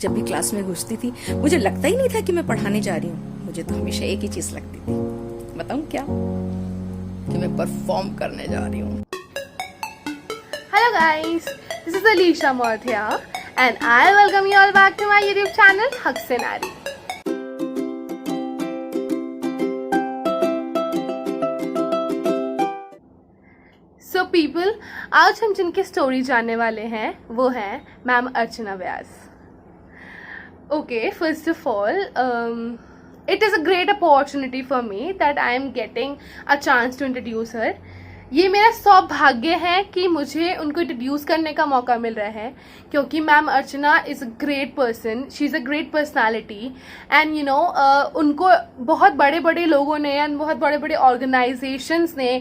जब भी क्लास में घुसती थी मुझे लगता ही नहीं था कि मैं पढ़ाने जा रही हूँ। मुझे तो हमेशा एक ही चीज लगती थी, बताऊँ क्या, कि मैं परफॉर्म करने जा रही हूँ। Hello guys, this is Alisha Mathia and I welcome you all back to my YouTube channel Haksenari. So people, आज हम जिनकी स्टोरी जानने वाले हैं वो हैं ma'am Archana Vyas. Okay, first of all, it is a great opportunity for me that I am getting a chance to introduce her. ये मेरा सौभाग्य है कि मुझे उनको इंट्रोड्यूस करने का मौका मिल रहा है, क्योंकि ma'am Archana is a great person, she is a great personality and you no उनको बहुत बड़े बड़े लोगों ने एंड बहुत बड़े बड़े ऑर्गेनाइजेशंस ने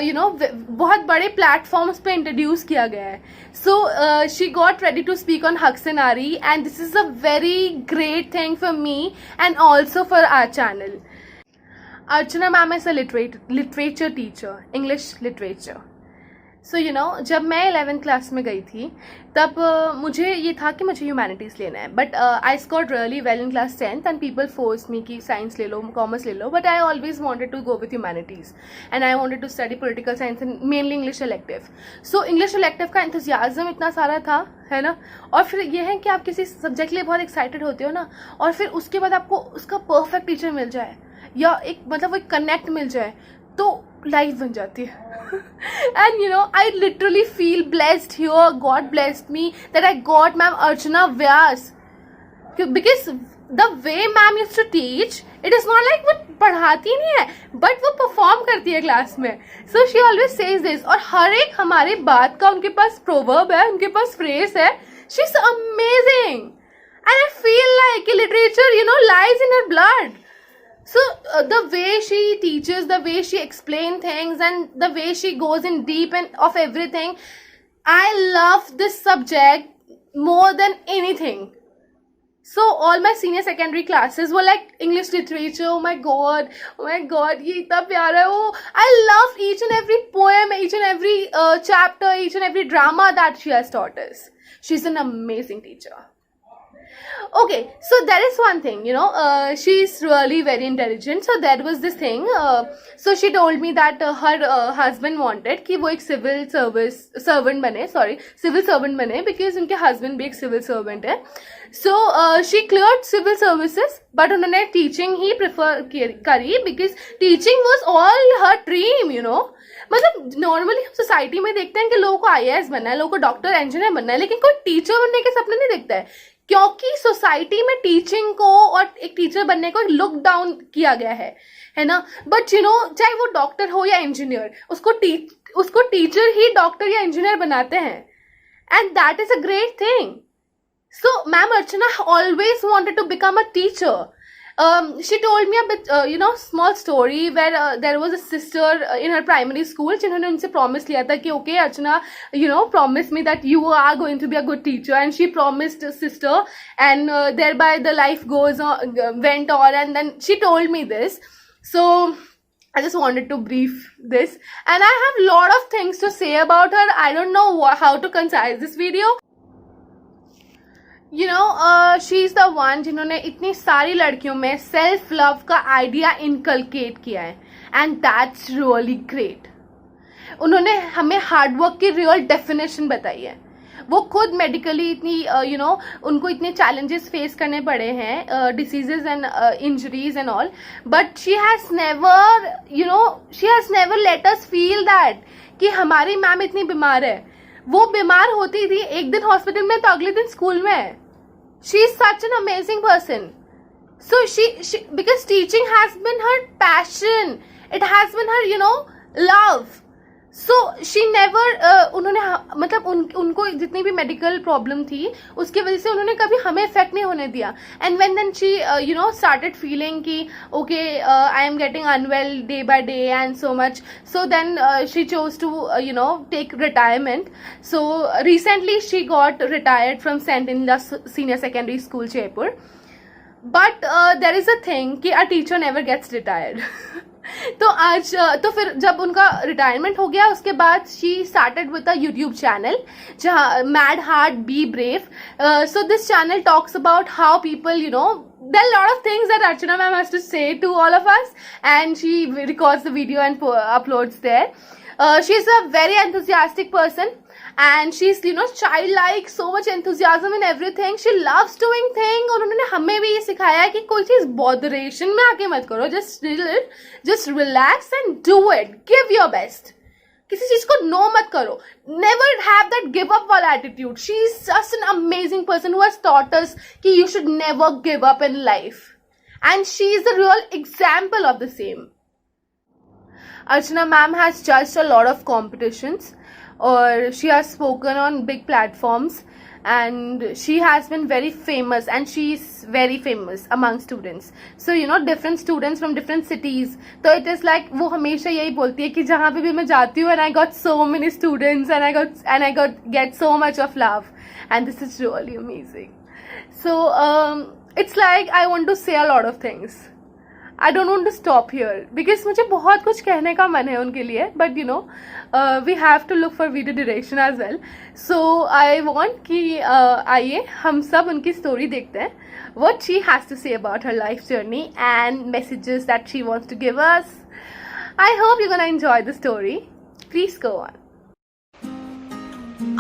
यू नो बहुत बड़े प्लेटफॉर्म्स पे इंट्रोड्यूस किया गया है. So she got ready to speak on हक्सेनारी and this is a very great thing for me and also for our channel. Archana ma'am is a literature teacher, English literature. So you know, जब मैं 11th class में गई थी तब मुझे ये था कि मुझे ह्यूमैनिटीज़ लेना है, but I scored really well in class 10th and people force me कि साइंस ले लो, कॉमर्स ले लो, but I always wanted to go with humanities and I wanted to study political science and mainly English elective. So English elective का enthusiasm इतना सारा था, है ना, और फिर ये है कि आप किसी सब्जेक्ट के लिए बहुत एक्साइटेड होते हो ना, और फिर उसके बाद आपको उसका परफेक्ट टीचर मिल जाए या एक मतलब वो एक कनेक्ट मिल जाए तो लाइफ बन जाती है. And you know I literally feel blessed here, God blessed me that I got ma'am Archana Vyas, because the way ma'am used to teach, it is not like वो पढ़ाती नहीं है बट वो परफॉर्म करती है क्लास में. So she always says this, और हर एक हमारी बात का उनके पास प्रोवर्ब है, उनके पास फ्रेज है. She is amazing and I feel like literature you know lies in her blood. So the way she teaches, the way she explains things and the way she goes in deep and of everything, I love this subject more than anything. So all my senior secondary classes were like English literature. Oh my god, ये इतना प्यारा है वो. I love each and every poem, each and every chapter, each and every drama that she has taught us. She's an amazing teacher. Okay, so there is one thing, you know, she's really very intelligent. So there was this thing, so she told me that her husband wanted कि वो एक civil servant बने because उनके husband भी एक civil servant है. So she cleared civil services, but उन्होंने teaching ही prefer करी because teaching was all her dream, you know. मतलब नॉर्मली हम सोसाइटी में देखते हैं कि लोगों को IAS बनना है, लोगों को डॉक्टर इंजीनियर बनना है, लेकिन कोई टीचर बनने के सपने नहीं देखता है, क्योंकि सोसाइटी में टीचिंग को और एक टीचर बनने को लुक डाउन किया गया है ना. बट यू नो चाहे वो डॉक्टर हो या इंजीनियर, उसको टीचर ही डॉक्टर या इंजीनियर बनाते हैं, and that is a great thing. So ma'am Archana always wanted to become a teacher. She told me a bit, small story where there was a sister in her primary school जिन्होंने उनसे promise लिया था कि okay Archana, promise me that you are going to be a good teacher, and she promised sister, and thereby the life went on, and then she told me this. So I just wanted to brief this, and I have a lot of things to say about her. I don't know how to concise this video. You know, she is the one जिन्होंने इतनी सारी लड़कियों में self love का idea inculcate किया है, and that's really great. उन्होंने हमें हार्डवर्क की रियल डेफिनेशन बताई है. वो खुद मेडिकली इतनी उनको इतने चैलेंजेस फेस करने पड़े हैं, diseases and injuries and all, but she has never let us feel that कि हमारी मैम इतनी बीमार है. वो बीमार होती थी एक दिन हॉस्पिटल में तो अगले दिन स्कूल में है. She is such an amazing person. So she because teaching has been her passion, it has been her love. So she never उन्होंने मतलब उनको जितनी भी मेडिकल प्रॉब्लम थी उसकी वजह से उन्होंने कभी हमें इफेक्ट नहीं होने दिया. And when then she started feeling कि okay I am getting unwell day by day and so much, so then she chose to take retirement. So recently she got retired from saint in the senior secondary school Jaipur. But there is a thing कि a teacher never gets retired. तो आज तो फिर जब उनका retirement हो गया उसके बाद she started with a YouTube channel जहाँ mad heart be brave. So this channel talks about how people, you know, there are a lot of things that Archana ma'am has to say to all of us, and she records the video and uploads there. She's a very enthusiastic person, and she's, you know, childlike, so much enthusiasm in everything. She loves doing things. और उन्होंने हमें भी ये सिखाया है कि कोई चीज botheration में आके मत करो. Just relax and do it. Give your best. किसी चीज को नो मत करो. Never have that give up वाला attitude. She is just an amazing person who has taught us कि you should never give up in life, and she is the real example of the same. Archana ma'am has judged a lot of competitions, or she has spoken on big platforms, and she has been very famous, and she is very famous among students. So you know, different students from different cities. So it is like वो हमेशा यही बोलती है कि जहाँ पे भी मैं जाती हूँ, and I got so many students, and I get so much of love, and this is really amazing. So it's like I want to say a lot of things. I don't want to stop here because मुझे बहुत कुछ कहने का मन है उनके लिए, but you know, we have to look for video direction as well. So I want कि आइए हम सब उनकी story देखते हैं, what she has to say about her life journey and messages that she wants to give us. I hope you're gonna enjoy the story. Please go on.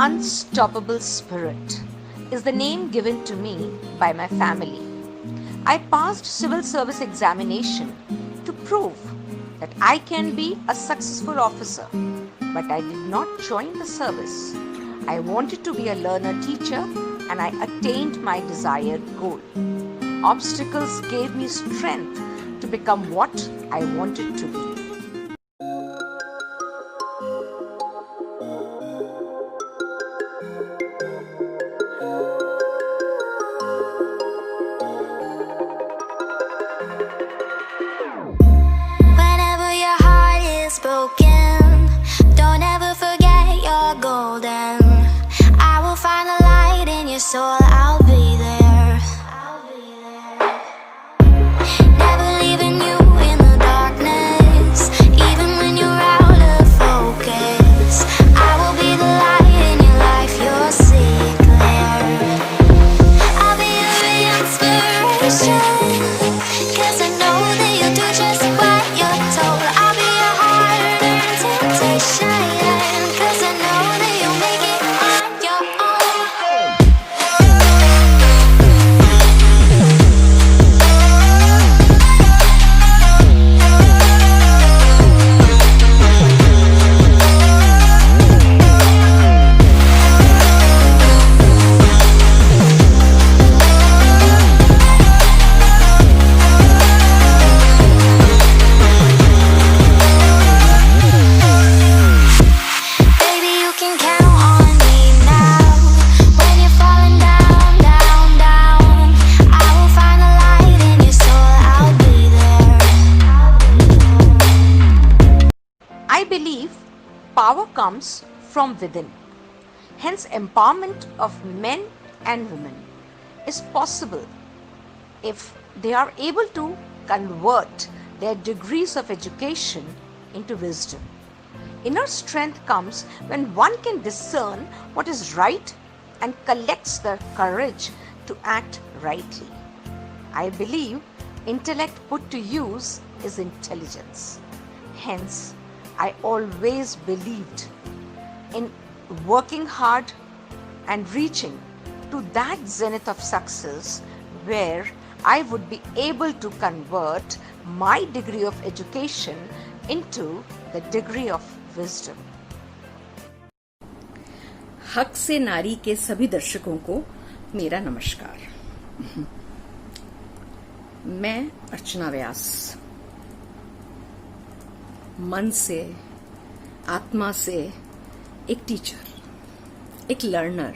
Unstoppable Spirit is the name given to me by my family. I passed civil service examination to prove that I can be a successful officer, but I did not join the service. I wanted to be a learner teacher, and I attained my desired goal. Obstacles gave me strength to become what I wanted to be. Whenever your heart is broken, don't ever forget you're golden. I will find the light in your soul, I'll be there. Never leaving you in the darkness, even when you're out of focus. I will be the light in your life, you'll see it clear. I'll be your inspiration, 'cause I know that you'll do just what you're told. I'll be your hard-earned temptation, 'cause I know that you'll make it on your own. Baby, you can count on me now. When you're falling down, down, down, I will find the light in your soul, I'll be there. I believe power comes from within. Hence, empowerment of men and women is possible if they are able to convert their degrees of education into wisdom. Inner strength comes when one can discern what is right and collects the courage to act rightly. I believe intellect put to use is intelligence. Hence, I always believed in working hard and reaching to that zenith of success where I would be able to convert my degree of education into the degree of wisdom. हक से नारी के सभी दर्शकों को मेरा नमस्कार. मैं अर्चना व्यास मन से, आत्मा से एक टीचर, एक लर्नर,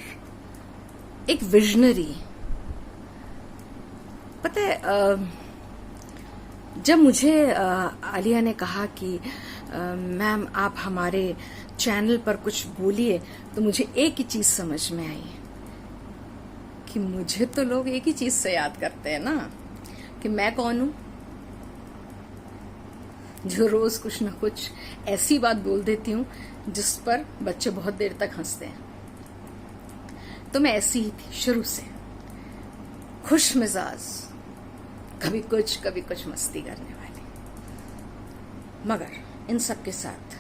एक विजनरी. पता है, जब मुझे आलिया ने कहा कि मैम आप हमारे चैनल पर कुछ बोलिए, तो मुझे एक ही चीज समझ में आई कि मुझे तो लोग एक ही चीज से याद करते हैं ना, कि मैं कौन हूं. जो रोज कुछ ना कुछ ऐसी बात बोल देती हूँ जिस पर बच्चे बहुत देर तक हंसते हैं। तो मैं ऐसी ही थी शुरू से, खुश मिजाज, कभी कुछ मस्ती करने वाली। मगर इन सब के साथ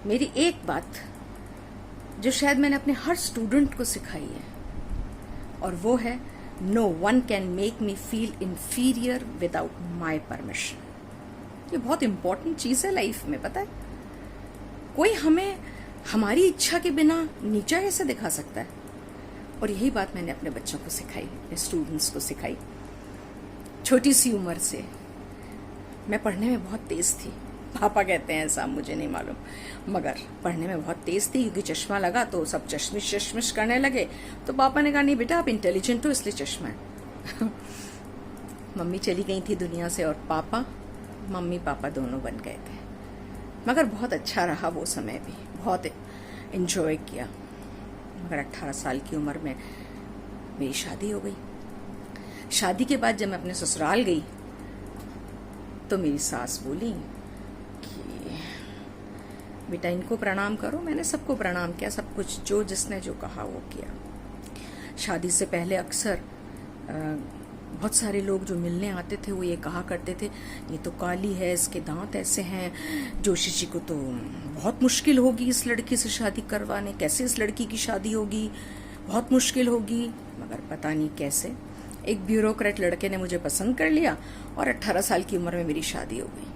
मेरी एक बात जो शायद मैंने अपने हर स्टूडेंट को सिखाई है, और वो है no one can make me feel inferior without my permission. ये बहुत इंपॉर्टेंट चीज है लाइफ में, पता है। कोई हमें हमारी इच्छा के बिना नीचा कैसे दिखा सकता है? और यही बात मैंने अपने बच्चों को सिखाई, अपने स्टूडेंट्स को सिखाई। छोटी सी उम्र से मैं पढ़ने में बहुत तेज थी। पापा कहते हैं ऐसा, मुझे नहीं मालूम, मगर पढ़ने में बहुत तेज थी क्योंकि चश्मा लगा तो सब चश्मिश करने लगे। तो पापा ने कहा नहीं बेटा आप इंटेलिजेंट हो इसलिए चश्मा है। मम्मी चली गई थी दुनिया से और मम्मी पापा दोनों बन गए थे। मगर बहुत अच्छा रहा वो समय भी, बहुत एंजॉय किया। मगर 18 साल की उम्र में मेरी शादी हो गई। शादी के बाद जब मैं अपने ससुराल गई तो मेरी सास बोली कि बेटा इनको प्रणाम करो। मैंने सबको प्रणाम किया, सब कुछ जो जिसने जो कहा वो किया। शादी से पहले अक्सर बहुत सारे लोग जो मिलने आते थे वो ये कहा करते थे ये तो काली है, इसके दांत ऐसे हैं, जोशी जी को तो बहुत मुश्किल होगी इस लड़की से शादी करवाने, कैसे इस लड़की की शादी होगी, बहुत मुश्किल होगी। मगर पता नहीं कैसे एक ब्यूरोक्रेट लड़के ने मुझे पसंद कर लिया और 18 साल की उम्र में मेरी शादी हो गई।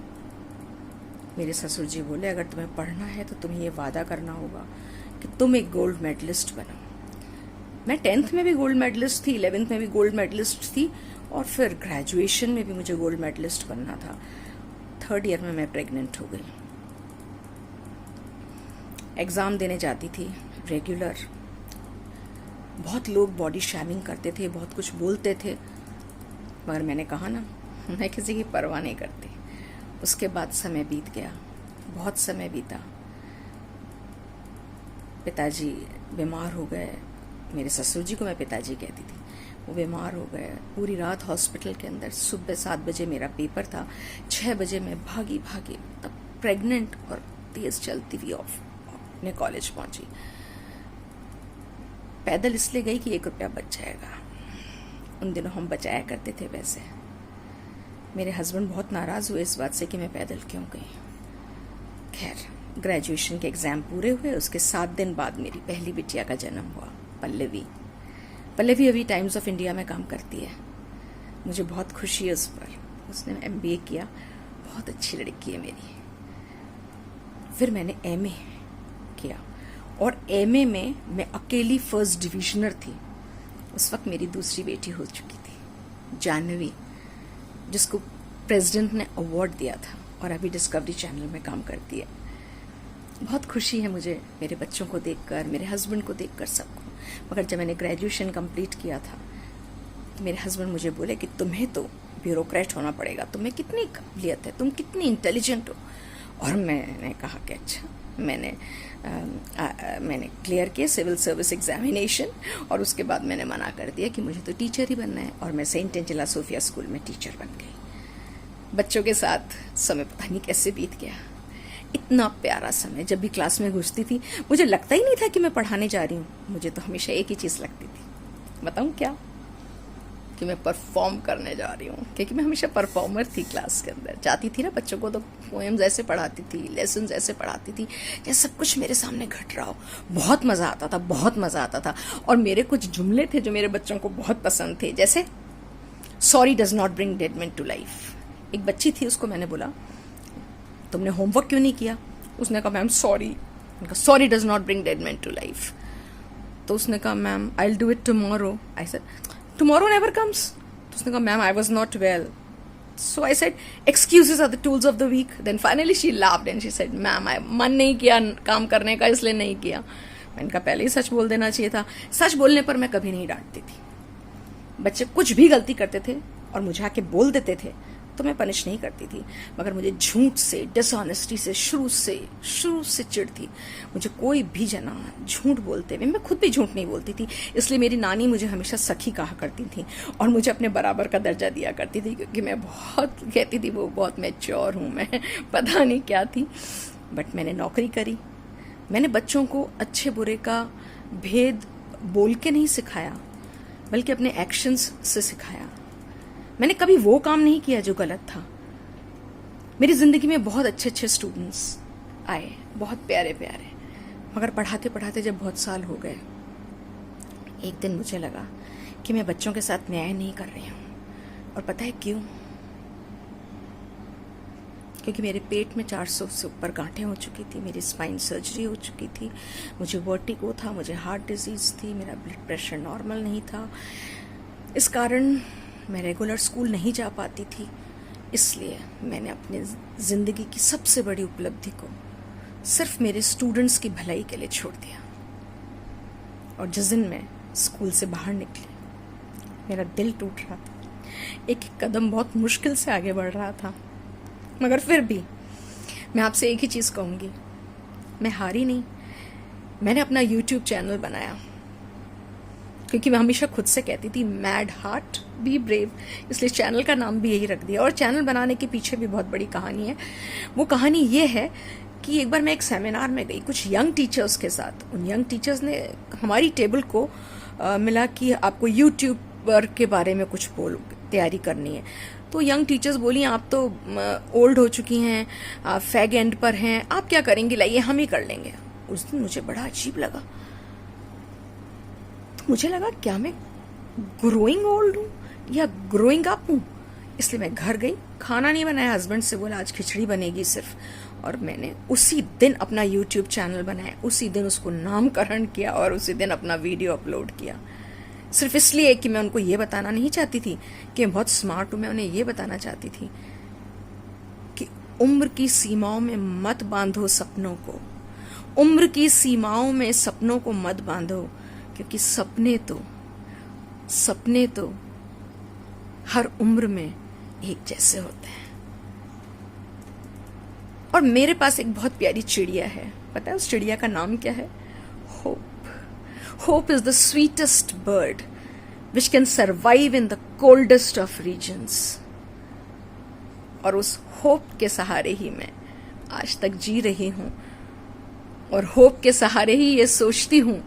मेरे ससुर जी बोले अगर तुम्हें पढ़ना है तो तुम्हें ये वादा करना होगा कि तुम एक गोल्ड मेडलिस्ट बनो। मैं 10th में भी गोल्ड मेडलिस्ट थी, 11th में भी गोल्ड मेडलिस्ट थी, और फिर ग्रेजुएशन में भी मुझे गोल्ड मेडलिस्ट बनना था। 3rd ईयर में मैं प्रेग्नेंट हो गई। एग्जाम देने जाती थी रेगुलर। बहुत लोग बॉडी शैमिंग करते थे, बहुत कुछ बोलते थे, मगर मैंने कहा ना मैं किसी की परवाह नहीं करती। उसके बाद समय बीत गया, बहुत समय बीता। पिताजी बीमार हो गए। मेरे ससुर जी को मैं पिताजी कहती थी। वो बीमार हो गए, पूरी रात हॉस्पिटल के अंदर। सुबह 7 बजे मेरा पेपर था, 6 बजे मैं भागी तब प्रेग्नेंट और तेज चलती हुई अपने कॉलेज पहुंची। पैदल इसलिए गई कि 1 रुपया बच जाएगा। उन दिनों हम बचाया करते थे वैसे। मेरे हस्बैंड बहुत नाराज हुए इस बात से कि मैं पैदल क्यों गई। खैर ग्रेजुएशन के एग्जाम पूरे हुए। उसके 7 दिन बाद मेरी पहली बिटिया का जन्म हुआ, पल्लवी अभी टाइम्स ऑफ इंडिया में काम करती है। मुझे बहुत खुशी है उस पर। उसने MBA किया, बहुत अच्छी लड़की है मेरी। फिर मैंने MA किया और MA में मैं अकेली फर्स्ट डिविजनर थी। उस वक्त मेरी दूसरी बेटी हो चुकी थी, जानवी, जिसको प्रेसिडेंट ने अवार्ड दिया था और अभी डिस्कवरी चैनल में काम करती है। बहुत खुशी है मुझे मेरे बच्चों को देखकर, मेरे हस्बैंड को देखकर, सबको। मगर जब मैंने ग्रेजुएशन कंप्लीट किया था तो मेरे हस्बैंड मुझे बोले कि तुम्हें तो ब्यूरोक्रेट होना पड़ेगा, तुम्हें कितनी काबिलियत है, तुम कितनी इंटेलिजेंट हो। और मैंने कहा कि अच्छा। मैंने क्लियर किया सिविल सर्विस एग्जामिनेशन और उसके बाद मैंने मना कर दिया कि मुझे तो टीचर ही बनना है, और मैं सेंट एंजेला सोफिया स्कूल में टीचर बन गई। बच्चों के साथ समय पता नहीं कैसे बीत गया, इतना प्यारा समय। जब भी क्लास में घुसती थी मुझे लगता ही नहीं था कि मैं पढ़ाने जा रही हूँ। मुझे तो हमेशा एक ही चीज़ लगती थी, बताऊँ क्या, कि मैं परफॉर्म करने जा रही हूँ, क्योंकि मैं हमेशा परफॉर्मर थी। क्लास के अंदर जाती थी ना, बच्चों को तो पोएम्स ऐसे पढ़ाती थी, लेसन ऐसे पढ़ाती थी जैसे सब कुछ मेरे सामने घट रहा हो। बहुत मज़ा आता था, बहुत मज़ा आता था। और मेरे कुछ जुमले थे जो मेरे बच्चों को बहुत पसंद थे, जैसे sorry does not bring dead man to life. एक बच्ची थी, उसको मैंने बोला तुमने होमवर्क क्यों नहीं किया? उसने कहा ma'am sorry. Sorry does not bring dead man to life. तो उसने कहा ma'am I will do it tomorrow. I said tomorrow never comes. तो उसने कहा ma'am I was not well. So I said, excuses are the tools of the weak. Then finally she laughed and she said, ma'am मन नहीं किया काम करने का, इसलिए नहीं किया। मैंने कहा पहले ही सच बोल देना चाहिए था। सच बोलने पर मैं कभी नहीं डांटती थी। बच्चे कुछ भी गलती करते थे और मुझे आके बोल देते थे तो मैं पनिश नहीं करती थी, मगर मुझे झूठ से, डिसऑनेस्टी से शुरू से चिढ़ थी। मुझे कोई भी जना झूठ बोलते हुए, मैं खुद भी झूठ नहीं बोलती थी, इसलिए मेरी नानी मुझे हमेशा सखी कहा करती थी और मुझे अपने बराबर का दर्जा दिया करती थी, क्योंकि मैं बहुत कहती थी वो बहुत मैच्योर हूँ मैं, पता नहीं क्या थी। बट मैंने नौकरी करी, मैंने बच्चों को अच्छे बुरे का भेद बोल के नहीं सिखाया, बल्कि अपने एक्शंस से सिखाया। मैंने कभी वो काम नहीं किया जो गलत था। मेरी जिंदगी में बहुत अच्छे स्टूडेंट्स आए, बहुत प्यारे, मगर पढ़ाते पढ़ाते जब बहुत साल हो गए, एक दिन मुझे लगा कि मैं बच्चों के साथ न्याय नहीं कर रही हूँ। और पता है क्यों? क्योंकि मेरे पेट में 400 से ऊपर गांठें हो चुकी थी, मेरी स्पाइन सर्जरी हो चुकी थी, मुझे वर्टिगो था, मुझे हार्ट डिजीज थी, मेरा ब्लड प्रेशर नॉर्मल नहीं था। इस कारण मैं रेगुलर स्कूल नहीं जा पाती थी। इसलिए मैंने अपनी ज़िंदगी की सबसे बड़ी उपलब्धि को सिर्फ मेरे स्टूडेंट्स की भलाई के लिए छोड़ दिया। और जिस दिन मैं स्कूल से बाहर निकली, मेरा दिल टूट रहा था, एक कदम बहुत मुश्किल से आगे बढ़ रहा था, मगर फिर भी मैं आपसे एक ही चीज़ कहूँगी, मैं हारी नहीं। मैंने अपना YouTube चैनल बनाया, क्योंकि मैं हमेशा खुद से कहती थी मैड हार्ट बी ब्रेव, इसलिए चैनल का नाम भी यही रख दिया। और चैनल बनाने के पीछे भी बहुत बड़ी कहानी है। वो कहानी ये है कि एक बार मैं एक सेमिनार में गई कुछ यंग टीचर्स के साथ। उन यंग टीचर्स ने हमारी टेबल को मिला कि आपको यूट्यूबर के बारे में कुछ तैयारी करनी है। तो यंग टीचर्स बोली आप तो ओल्ड हो चुकी हैं, आप फैग एंड पर हैं, आप क्या करेंगी, लाइए हम ही कर लेंगे। उस दिन मुझे बड़ा अजीब लगा। तो मुझे लगा क्या मैं ग्रोइंग ओल्ड हूँ या ग्रोइंग अप हूँ? इसलिए मैं घर गई, खाना नहीं बनाया, हस्बैंड से बोला आज खिचड़ी बनेगी सिर्फ, और मैंने उसी दिन अपना यूट्यूब चैनल बनाया, उसी दिन उसको नामकरण किया और उसी दिन अपना वीडियो अपलोड किया। सिर्फ इसलिए कि मैं उनको ये बताना नहीं चाहती थी कि मैं बहुत स्मार्ट हूं, मैं उन्हें ये बताना चाहती थी कि उम्र की सीमाओं में मत बांधो सपनों को, उम्र की सीमाओं में सपनों को मत बांधो, क्योंकि सपने तो हर उम्र में एक जैसे होते हैं। और मेरे पास एक बहुत प्यारी चिड़िया है, पता है उस चिड़िया का नाम क्या है? Hope. Hope is the sweetest bird which can survive in the coldest of regions. और उस होप के सहारे ही मैं आज तक जी रही हूँ, और होप के सहारे ही ये सोचती हूँ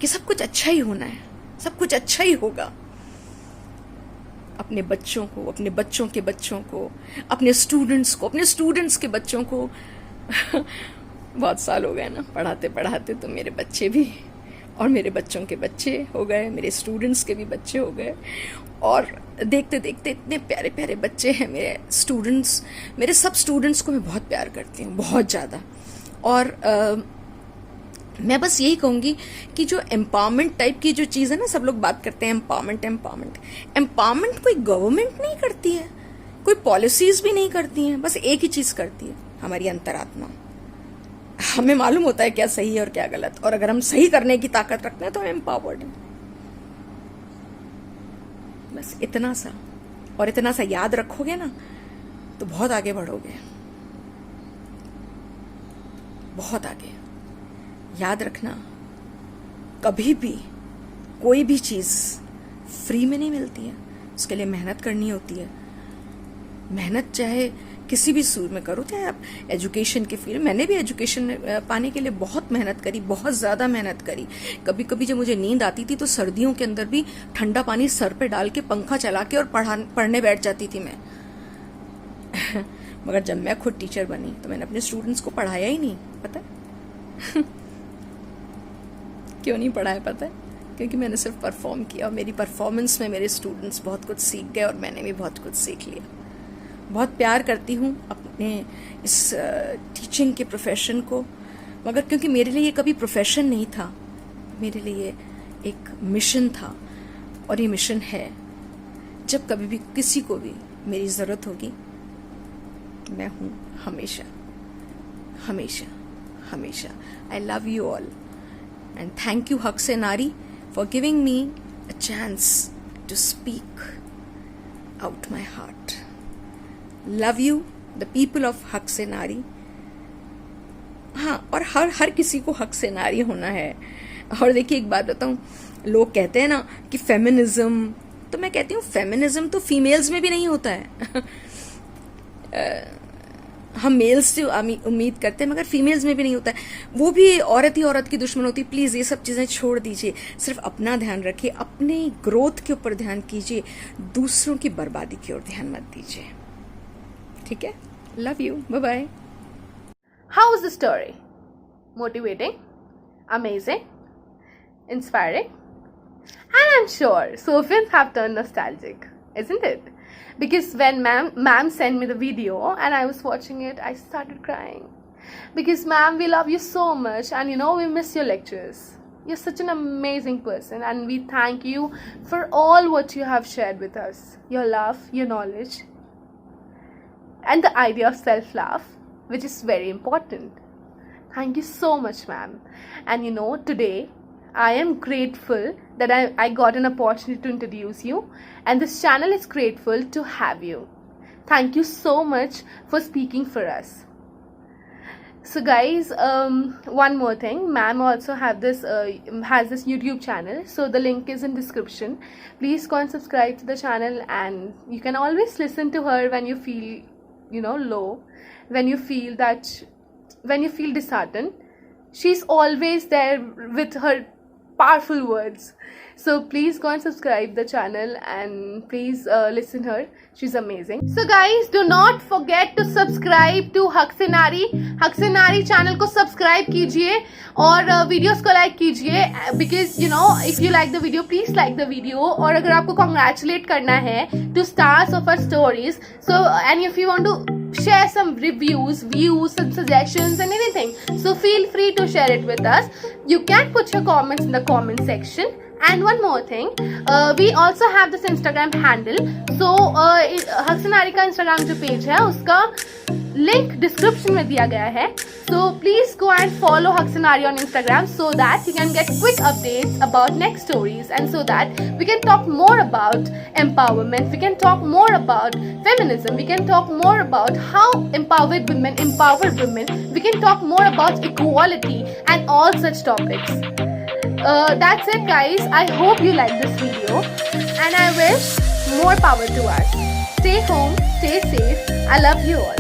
कि सब कुछ अच्छा ही होना है, सब कुछ अच्छा ही होगा। अपने बच्चों को, अपने बच्चों के बच्चों को, अपने स्टूडेंट्स को, अपने स्टूडेंट्स के बच्चों को बहुत साल हो गए ना पढ़ाते पढ़ाते, तो मेरे बच्चे भी और मेरे बच्चों के बच्चे हो गए, मेरे स्टूडेंट्स के भी बच्चे हो गए, और देखते देखते इतने प्यारे प्यारे बच्चे हैं मेरे स्टूडेंट्स। मेरे सब स्टूडेंट्स को मैं बहुत प्यार करती हूँ, बहुत ज़्यादा। और मैं बस यही कहूँगी कि जो एम्पावरमेंट टाइप की जो चीज़ है ना, सब लोग बात करते हैं एम्पावरमेंट कोई गवर्नमेंट नहीं करती है, कोई पॉलिसीज भी नहीं करती हैं, बस एक ही चीज़ करती है, हमारी अंतरात्मा। हमें मालूम होता है क्या सही है और क्या गलत, और अगर हम सही करने की ताकत रखते हैं तो हम एम्पावर्ड हैं। बस इतना सा, और इतना सा याद रखोगे ना तो बहुत आगे बढ़ोगे, बहुत आगे। याद रखना, कभी भी कोई भी चीज फ्री में नहीं मिलती है, उसके लिए मेहनत करनी होती है। मेहनत चाहे किसी भी सूर में करो, चाहे आप एजुकेशन के फील्ड, मैंने भी एजुकेशन पाने के लिए बहुत मेहनत करी, बहुत ज़्यादा मेहनत करी। कभी कभी जब मुझे नींद आती थी तो सर्दियों के अंदर भी ठंडा पानी सर पे डाल के, पंखा चला के और पढ़ने बैठ जाती थी मैं। मगर जब मैं खुद टीचर बनी तो मैंने अपने स्टूडेंट्स को पढ़ाया ही नहीं, पता है? क्यों नहीं पढ़ाया पता है? क्योंकि मैंने सिर्फ परफॉर्म किया, और मेरी परफॉर्मेंस में मेरे स्टूडेंट्स बहुत कुछ सीख गए और मैंने भी बहुत कुछ सीख लिया। बहुत प्यार करती हूँ अपने इस टीचिंग के प्रोफेशन को, मगर क्योंकि मेरे लिए ये कभी प्रोफेशन नहीं था, मेरे लिए एक मिशन था, और ये मिशन है। जब कभी भी किसी को भी मेरी ज़रूरत होगी, मैं हूँ हमेशा हमेशा हमेशा। I love you all and thank you Haq Se Nari for giving me a chance to speak out my heart. Love you the people of Haq Se नारी। हाँ, और हर किसी को हक से नारी होना है। और देखिए एक बात बताऊं, लोग कहते हैं ना कि फेमिनिज्म, तो मैं कहती हूँ फेमिनिज्म तो फीमेल्स में भी नहीं होता है। हम मेल्स से उम्मीद करते हैं मगर फीमेल्स में भी नहीं होता है। वो भी औरत ही औरत की दुश्मन होती है। प्लीज़ ये सब चीज़ें छोड़ दीजिए, सिर्फ अपना ध्यान रखिए, अपने ग्रोथ के ऊपर ध्यान कीजिए, दूसरों की बर्बादी की ओर ध्यान मत दीजिए। ठीक है, love you, bye bye. How was the story? Motivating? Amazing? Inspiring? And I'm sure Sofians have turned nostalgic, isn't it? Because when ma'am sent me the video and I was watching it, I started crying. Because ma'am, we love you so much, and you know we miss your lectures. You're such an amazing person, and we thank you for all what you have shared with us. Your love, your knowledge, and the idea of self-love, which is very important. Thank you so much, ma'am. And you know, today I am grateful that I got an opportunity to introduce you, and this channel is grateful to have you. Thank you so much for speaking for us. So guys, one more thing, ma'am also has this YouTube channel, so the link is in description. Please go and subscribe to the channel, and you can always listen to her when you feel low, when you feel disheartened. She's always there with her powerful words. So please go and subscribe the channel, and please listen her. She's amazing. So guys, do not forget to subscribe to हक से नारी। हक से नारी channel को subscribe कीजिए और videos को like कीजिए, because you know if you like the video, please like the video. और अगर आपको congratulate करना है to stars of our stories, so and if you want to share some reviews, views, some suggestions and anything, so feel free to share it with us. You can put your comments in the comment section. And one more thing, we also have this Instagram handle. So हक से नारी का Instagram जो page है उसका link description में दिया गया है. So please go and follow हक से नारी on Instagram so that you can get quick updates about next stories, and so that we can talk more about empowerment, we can talk more about feminism, we can talk more about how empowered women empower women, we can talk more about equality and all such topics. That's it guys, I hope you like this video, and I wish more power to us. Stay home, stay safe, I love you all.